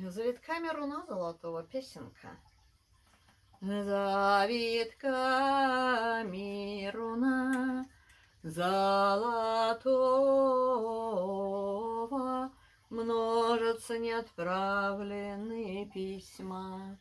Завитками руна золотого песенка. Завитками руна золотого множатся неотправленные письма,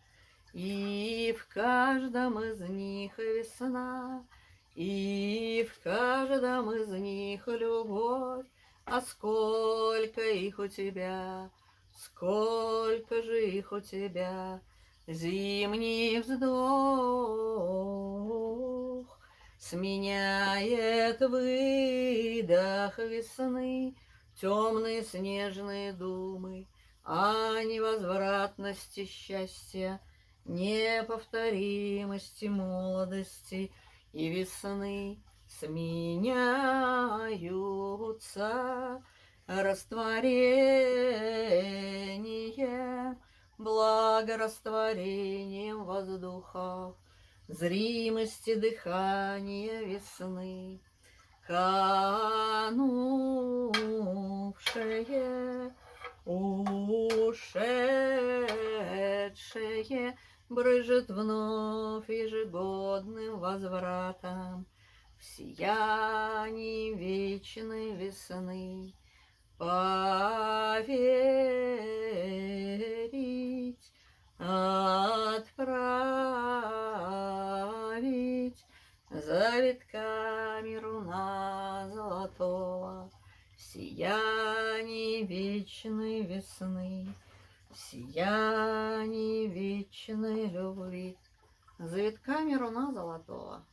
и в каждом из них весна, и в каждом из них любовь. А сколько их у тебя, сколько же их у тебя, зимний вздох сменяет выдох весны, темные снежные думы о невозвратности счастья, неповторимости молодости и весны сменяются растворение, благорастворением воздухов, зримости дыхания весны, канувшее, ушедшее брыжет вновь ежегодным возвратом в сиянии вечной весны. Поверить, отправить завитками руна золотого в сиянии вечной весны, в сиянии вечной любви. Завитками руна золотого.